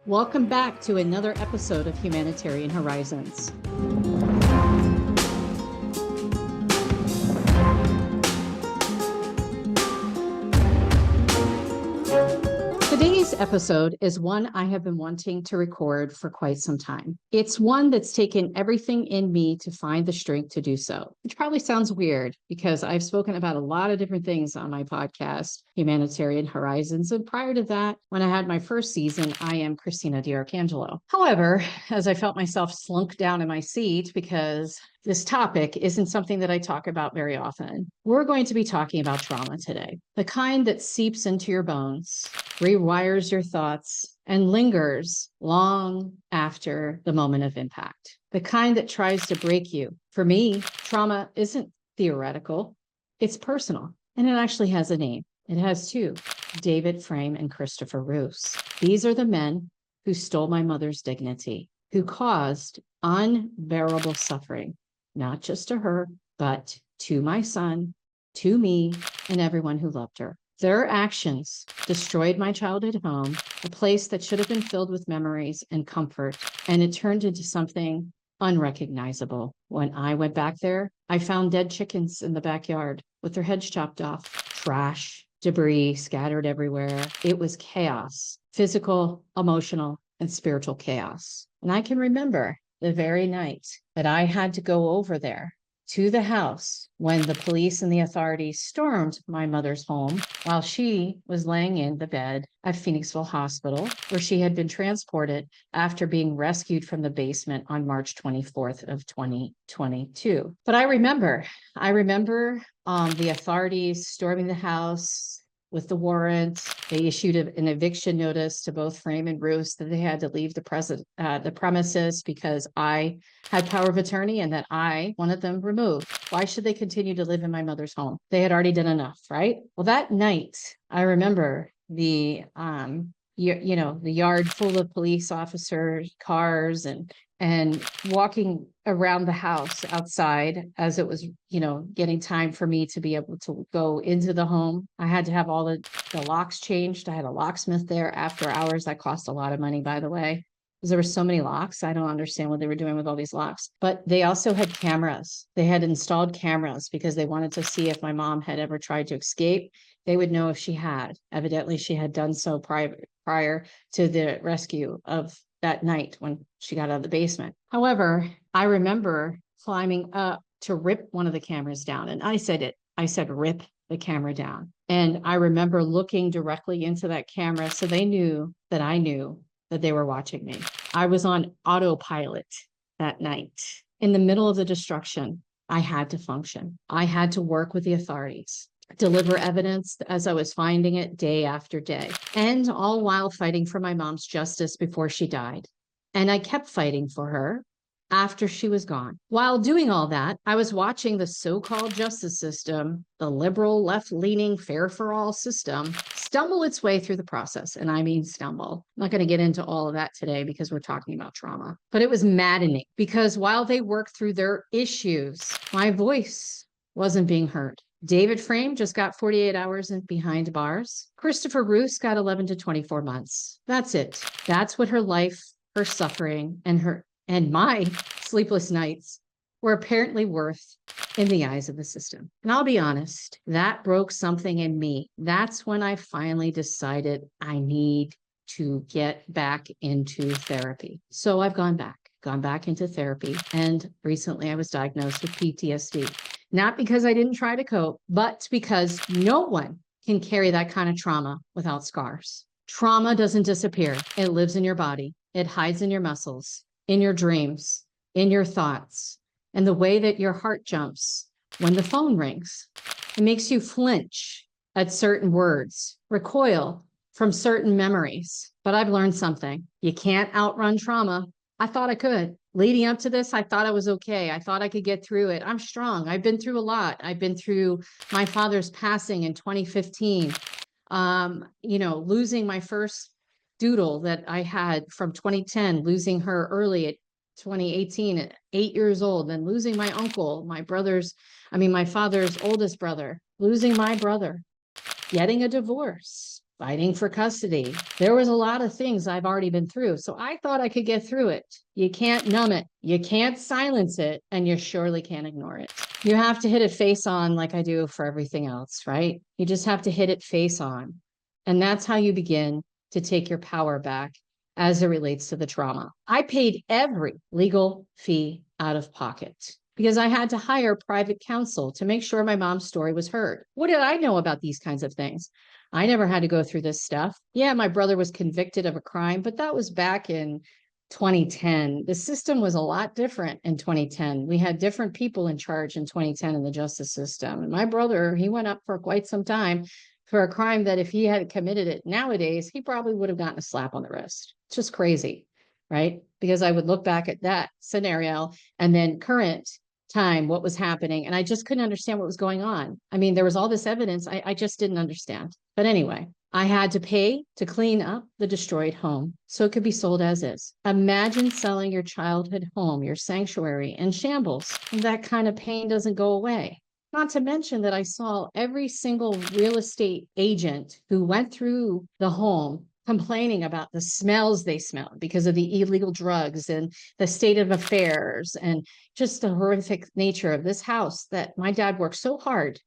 Welcome back to another episode of Humanitarian Horizons. Today's episode is one I have been wanting to record for quite some time. It's one that's taken everything in me to find the strength to do so, which probably sounds weird because I've spoken about a lot of different things on my podcast, Humanitarian Horizons. And prior to that, when I had my first season, I am Christina DiArcangelo. However, as I felt myself slunk down in my seat because this topic isn't something that I talk about very often, we're going to be talking about trauma today, the kind that seeps into your bones, rewires your thoughts, and lingers long after the moment of impact, the kind that tries to break you. For me, trauma isn't theoretical, it's personal, and it actually has a name. It has two, David Frame and Christopher Roos. These are the men who stole my mother's dignity, who caused unbearable suffering, not just to her, but to my son, to me, and everyone who loved her. Their actions destroyed my childhood home, a place that should have been filled with memories and comfort, and it turned into something unrecognizable. When I went back there, I found dead chickens in the backyard with their heads chopped off, trash, debris scattered everywhere. It was chaos, physical, emotional, and spiritual chaos. And I can remember the very night that I had to go over there to the house when the police and the authorities stormed my mother's home while she was laying in the bed at Phoenixville Hospital, where she had been transported after being rescued from the basement on March 24th of 2022. But I remember the authorities storming the house with the warrant. They issued an eviction notice to both Frame and Roos that they had to leave the premises because I had power of attorney and that I wanted them removed. Why should they continue to live in my mother's home? They had already done enough, right? Well, that night, I remember the yard full of police officers, cars, and walking around the house outside as it was, getting time for me to be able to go into the home. I had to have all the locks changed. I had a locksmith there after hours. That cost a lot of money, by the way, because there were so many locks. I don't understand what they were doing with all these locks. But they also had cameras. They had installed cameras because they wanted to see if my mom had ever tried to escape. They would know if she had. Evidently, she had done so prior to the rescue of that night when she got out of the basement. However, I remember climbing up to rip one of the cameras down. And I said, rip the camera down. And I remember looking directly into that camera. So they knew that I knew that they were watching me. I was on autopilot that night. In the middle of the destruction, I had to function. I had to work with the authorities, deliver evidence as I was finding it day after day, and all while fighting for my mom's justice before she died. And I kept fighting for her after she was gone. While doing all that, I was watching the so-called justice system, the liberal, left-leaning, fair-for-all system, stumble its way through the process. And I mean stumble. I'm not going to get into all of that today because we're talking about trauma. But it was maddening because while they worked through their issues, my voice wasn't being heard. David Frame just got 48 hours behind bars. Christopher Roos got 11 to 24 months. That's it. That's what her life, her suffering, and my sleepless nights were apparently worth in the eyes of the system. And I'll be honest, that broke something in me. That's when I finally decided I need to get back into therapy. So I've gone back into therapy. And recently I was diagnosed with PTSD. Not because I didn't try to cope, but because no one can carry that kind of trauma without scars. Trauma doesn't disappear. It lives in your body. It hides in your muscles, in your dreams, in your thoughts, and the way that your heart jumps when the phone rings. It makes you flinch at certain words, recoil from certain memories. But I've learned something. You can't outrun trauma. I thought I could. Leading up to this, I thought I was okay. I thought I could get through it. I'm strong. I've been through a lot. I've been through my father's passing in 2015, losing my first doodle that I had from 2010, losing her early at 2018 at 8 years old, then losing my uncle, my father's oldest brother, losing my brother, getting a divorce, fighting for custody. There was a lot of things I've already been through. So I thought I could get through it. You can't numb it. You can't silence it. And you surely can't ignore it. You have to hit it face on like I do for everything else, right? You just have to hit it face on. And that's how you begin to take your power back as it relates to the trauma. I paid every legal fee out of pocket because I had to hire private counsel to make sure my mom's story was heard. What did I know about these kinds of things? I never had to go through this stuff. Yeah, my brother was convicted of a crime, but that was back in 2010. The system was a lot different in 2010. We had different people in charge in 2010 in the justice system. And my brother, he went up for quite some time for a crime that if he had committed it nowadays, he probably would have gotten a slap on the wrist. It's just crazy, right? Because I would look back at that scenario and then current time, what was happening, and I just couldn't understand what was going on. I mean, there was all this evidence. I just didn't understand. But anyway, I had to pay to clean up the destroyed home so it could be sold as is. Imagine selling your childhood home, your sanctuary, in shambles. That kind of pain doesn't go away. Not to mention that I saw every single real estate agent who went through the home complaining about the smells they smelled because of the illegal drugs and the state of affairs and just the horrific nature of this house that my dad worked so hard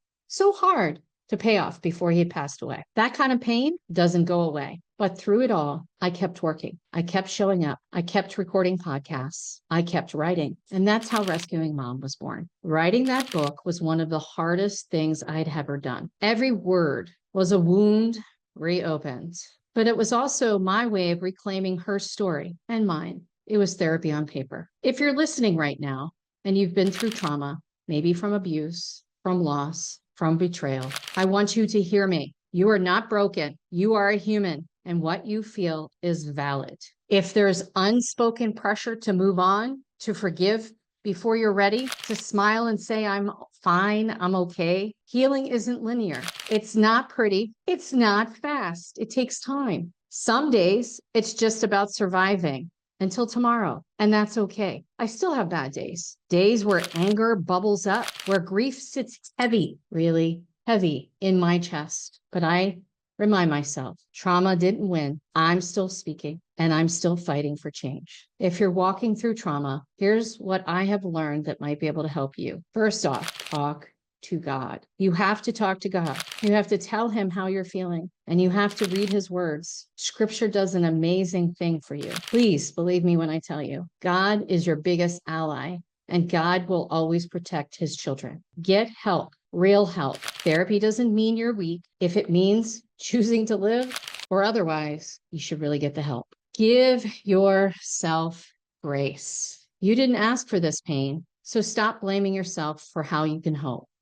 to pay off before he had passed away. That kind of pain doesn't go away. But through it all, I kept working. I kept showing up. I kept recording podcasts. I kept writing. And that's how Rescuing Mom was born. Writing that book was one of the hardest things I'd ever done. Every word was a wound reopened. But it was also my way of reclaiming her story and mine. It was therapy on paper. If you're listening right now and you've been through trauma, maybe from abuse, from loss, from betrayal, I want you to hear me. You are not broken. You are a human, and what you feel is valid. If there's unspoken pressure to move on, to forgive before you're ready, to smile and say, I'm fine, I'm okay, healing isn't linear. It's not pretty. It's not fast. It takes time. Some days it's just about surviving until tomorrow, and that's okay. I still have bad days, days where anger bubbles up, where grief sits heavy, really heavy in my chest. But I remind myself, trauma didn't win. I'm still speaking and I'm still fighting for change. If you're walking through trauma, here's what I have learned that might be able to help you. First off, talk to God. You have to talk to God. You have to tell him how you're feeling, and you have to read his words. Scripture does an amazing thing for you. Please believe me when I tell you, God is your biggest ally, and God will always protect his children. Get help, real help. Therapy doesn't mean you're weak. If it means choosing to live or otherwise, you should really get the help. Give yourself grace. You didn't ask for this pain, so stop blaming yourself for how you can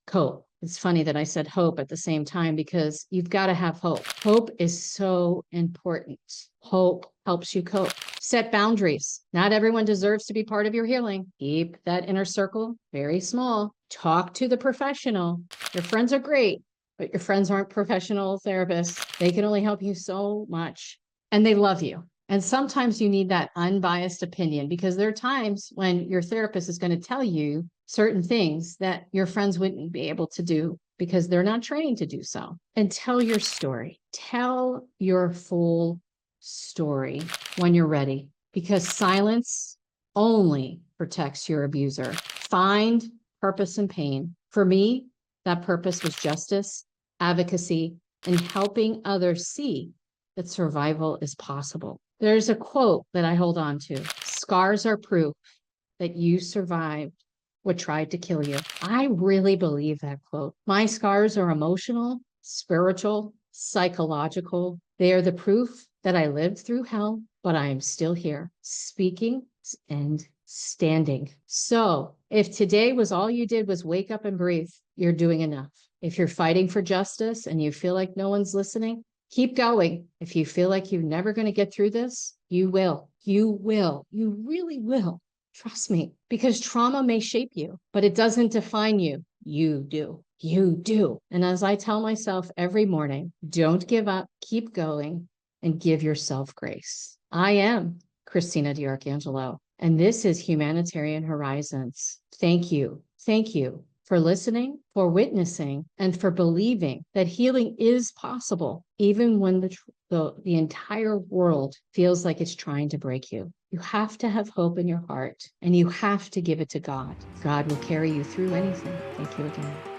cope. It's funny that I said hope at the same time because you've got to have hope. Hope is so important. Hope helps you cope. Set boundaries. Not everyone deserves to be part of your healing. Keep that inner circle very small. Talk to the professional. Your friends are great, but your friends aren't professional therapists. They can only help you so much, and they love you. And sometimes you need that unbiased opinion because there are times when your therapist is going to tell you certain things that your friends wouldn't be able to do because they're not trained to do so. And tell your story. Tell your full story when you're ready, because silence only protects your abuser. Find purpose in pain. For me, that purpose was justice, advocacy, and helping others see that survival is possible. There's a quote that I hold on to. Scars are proof that you survived what tried to kill you. I really believe that quote. My scars are emotional, spiritual, psychological. They are the proof that I lived through hell, but I am still here, speaking and standing. So if today was all you did was wake up and breathe, you're doing enough. If you're fighting for justice and you feel like no one's listening, keep going. If you feel like you're never going to get through this, you will. You will. You really will. Trust me, because trauma may shape you, but it doesn't define you. You do. You do. And as I tell myself every morning, don't give up, keep going, and give yourself grace. I am Christina DiArcangelo, and this is Humanitarian Horizons. Thank you. Thank you for listening, for witnessing, and for believing that healing is possible, even when the entire world feels like it's trying to break you. You have to have hope in your heart, and you have to give it to God. God will carry you through anything. Thank you again.